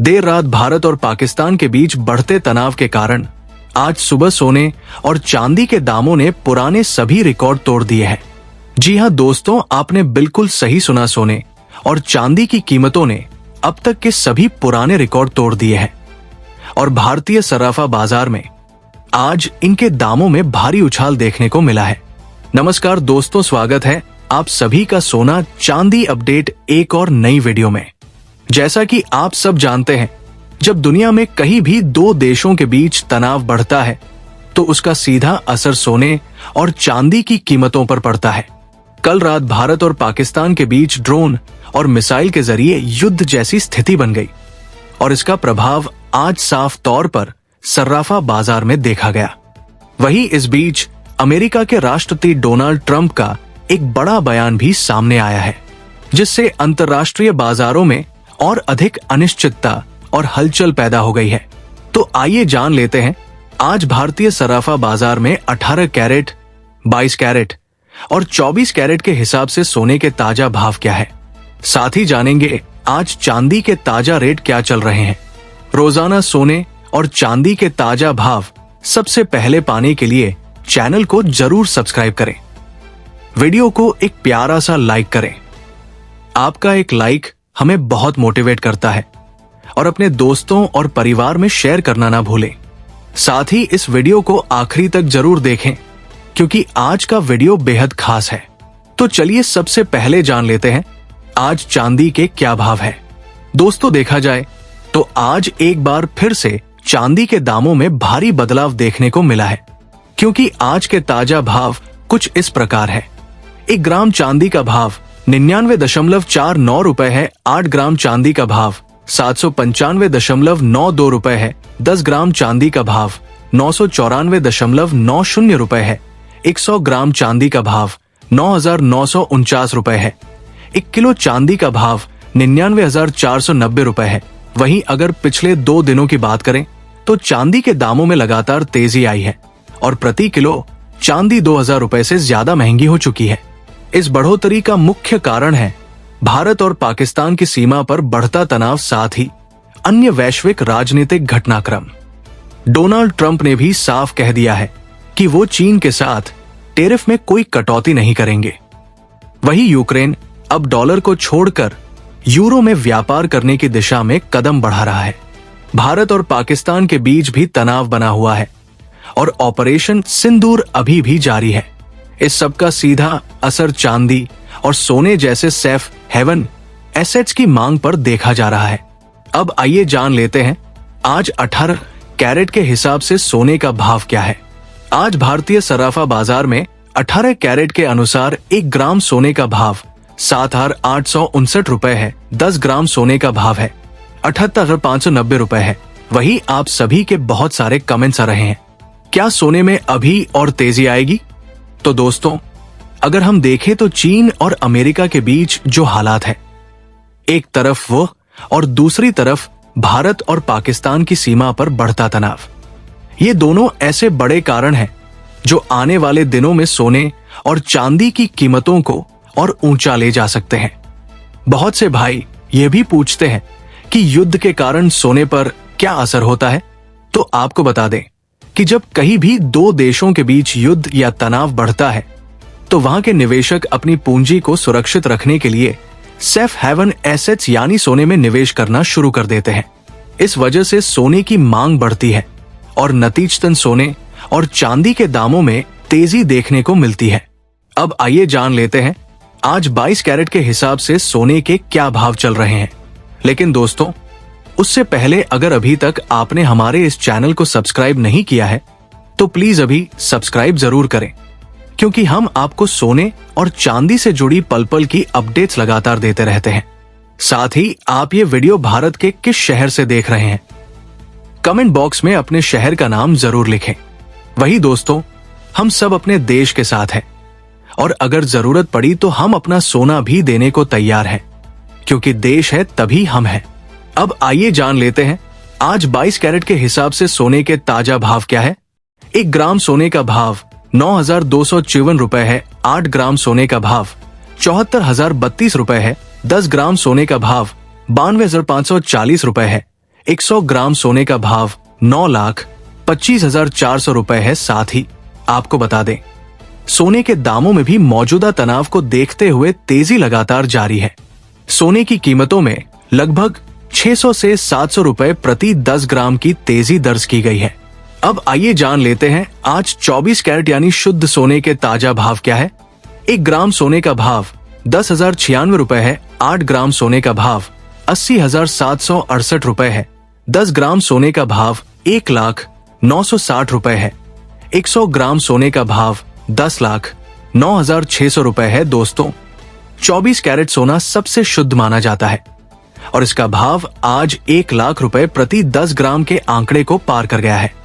देर रात भारत और पाकिस्तान के बीच बढ़ते तनाव के कारण आज सुबह सोने और चांदी के दामों ने पुराने सभी रिकॉर्ड तोड़ दिए हैं। जी हां दोस्तों, आपने बिल्कुल सही सुना, सोने और चांदी की कीमतों ने अब तक के सभी पुराने रिकॉर्ड तोड़ दिए हैं और भारतीय सराफा बाजार में आज इनके दामों में भारी उछाल देखने को मिला है। नमस्कार दोस्तों, स्वागत है आप सभी का सोना चांदी अपडेट एक और नई वीडियो में। जैसा कि आप सब जानते हैं, जब दुनिया में कहीं भी दो देशों के बीच तनाव बढ़ता है तो उसका सीधा असर सोने और चांदी की कीमतों पर पड़ता है। कल रात भारत और पाकिस्तान के बीच ड्रोन और मिसाइल के जरिए युद्ध जैसी स्थिति बन गई और इसका प्रभाव आज साफ तौर पर सर्राफा बाजार में देखा गया। वहीं इस बीच अमेरिका के राष्ट्रपति डोनाल्ड ट्रंप का एक बड़ा बयान भी सामने आया है, जिससे अंतर्राष्ट्रीय बाजारों में और अधिक अनिश्चितता और हलचल पैदा हो गई है। तो आइए जान लेते हैं आज भारतीय सराफा बाजार में 18 कैरेट, 22 कैरेट और 24 कैरेट के हिसाब से सोने के ताजा भाव क्या है। साथ ही जानेंगे आज चांदी के ताजा रेट क्या चल रहे हैं। रोजाना सोने और चांदी के ताजा भाव सबसे पहले पाने के लिए चैनल को जरूर सब्सक्राइब करें। वीडियो को एक प्यारा सा लाइक करें। आपका एक लाइक हमें बहुत मोटिवेट करता है और अपने दोस्तों और परिवार में शेयर करना ना भूलें। साथ ही इस वीडियो को आखिरी तक जरूर देखें क्योंकि आज का वीडियो बेहद खास है। तो चलिए सबसे पहले जान लेते हैं आज चांदी के क्या भाव है। दोस्तों, देखा जाए तो आज एक बार फिर से चांदी के दामों में भारी बदलाव देखने को मिला है, क्योंकि आज के ताजा भाव कुछ इस प्रकार है। 1 ग्राम चांदी का भाव 99.49 रुपए है। 8 ग्राम चांदी का भाव 795.92 रुपए है। 10 ग्राम चांदी का भाव 994.90 रुपए है। 100 ग्राम चांदी का भाव 9,949 रुपए है। 1 किलो चांदी का भाव 99,490 रुपए है। वहीं अगर पिछले 2 दिनों की बात करें तो चांदी के दामों में लगातार तेजी आई है और प्रति किलो चांदी 2,000 रुपए से ज्यादा महंगी हो चुकी है। इस बढ़ोतरी का मुख्य कारण है भारत और पाकिस्तान की सीमा पर बढ़ता तनाव, साथ ही अन्य वैश्विक राजनीतिक घटनाक्रम। डोनाल्ड ट्रंप ने भी साफ कह दिया है कि वो चीन के साथ टेरिफ में कोई कटौती नहीं करेंगे। वहीं यूक्रेन अब डॉलर को छोड़कर यूरो में व्यापार करने की दिशा में कदम बढ़ा रहा है। भारत और पाकिस्तान के बीच भी तनाव बना हुआ है और ऑपरेशन सिंदूर अभी भी जारी है। इस सब का सीधा असर चांदी और सोने जैसे सेफ हेवन एसेट्स की मांग पर देखा जा रहा है। अब आइए जान लेते हैं आज 18 कैरेट के हिसाब से सोने का भाव क्या है। आज भारतीय सराफा बाजार में 18 कैरेट के अनुसार 1 ग्राम सोने का भाव 7,859 रुपए है। 10 ग्राम सोने का भाव है 78,590 रुपए है। वही आप सभी के बहुत सारे कमेंट्स आ रहे हैं, क्या सोने में अभी और तेजी आएगी? तो दोस्तों, अगर हम देखें तो चीन और अमेरिका के बीच जो हालात है, एक तरफ वो और दूसरी तरफ भारत और पाकिस्तान की सीमा पर बढ़ता तनाव, ये दोनों ऐसे बड़े कारण हैं जो आने वाले दिनों में सोने और चांदी की कीमतों को और ऊंचा ले जा सकते हैं। बहुत से भाई ये भी पूछते हैं कि युद्ध के कारण सोने पर क्या असर होता है। तो आपको बता दें कि जब कहीं भी दो देशों के बीच युद्ध या तनाव बढ़ता है तो वहां के निवेशक अपनी पूंजी को सुरक्षित रखने के लिए सेफ हेवन एसेट्स यानी सोने में निवेश करना शुरू कर देते हैं। इस वजह से सोने की मांग बढ़ती है और नतीजतन सोने और चांदी के दामों में तेजी देखने को मिलती है। अब आइए जान लेते हैं आज 22 कैरेट के हिसाब से सोने के क्या भाव चल रहे हैं। लेकिन दोस्तों, उससे पहले अगर अभी तक आपने हमारे इस चैनल को सब्सक्राइब नहीं किया है तो प्लीज अभी सब्सक्राइब जरूर करें, क्योंकि हम आपको सोने और चांदी से जुड़ी पल पल की अपडेट्स लगातार देते रहते हैं। साथ ही आप ये वीडियो भारत के किस शहर से देख रहे हैं, कमेंट बॉक्स में अपने शहर का नाम जरूर लिखें। वही दोस्तों, हम सब अपने देश के साथ हैं और अगर जरूरत पड़ी तो हम अपना सोना भी देने को तैयार हैं, क्योंकि देश है तभी हम हैं। अब आइए जान लेते हैं आज 22 कैरेट के हिसाब से सोने के ताजा भाव क्या है। 1 ग्राम सोने का भाव 9,254 रुपए है। 8 ग्राम सोने का भाव 74,032 रुपए है। 10 ग्राम सोने का भाव 92,540 रुपए है। 100 ग्राम सोने का भाव 9,25,400 रुपए है। साथ ही आपको बता दें, सोने के दामों में भी मौजूदा तनाव को देखते हुए तेजी लगातार जारी है। सोने की कीमतों में लगभग 600 से 700 रुपए प्रति 10 ग्राम की तेजी दर्ज की गई है। अब आइए जान लेते हैं आज 24 कैरेट यानी शुद्ध सोने के ताजा भाव क्या है। 1 ग्राम सोने का भाव 10,096 रुपए है। 8 ग्राम सोने का भाव 80,768 रुपए है। 10 ग्राम सोने का भाव 1,09,60 रुपए है। 100 ग्राम सोने का भाव 10,09,600 रुपए है। दोस्तों, 24 कैरेट सोना सबसे शुद्ध माना जाता है और इसका भाव आज 1 लाख रुपए प्रति 10 ग्राम के आंकड़े को पार कर गया है।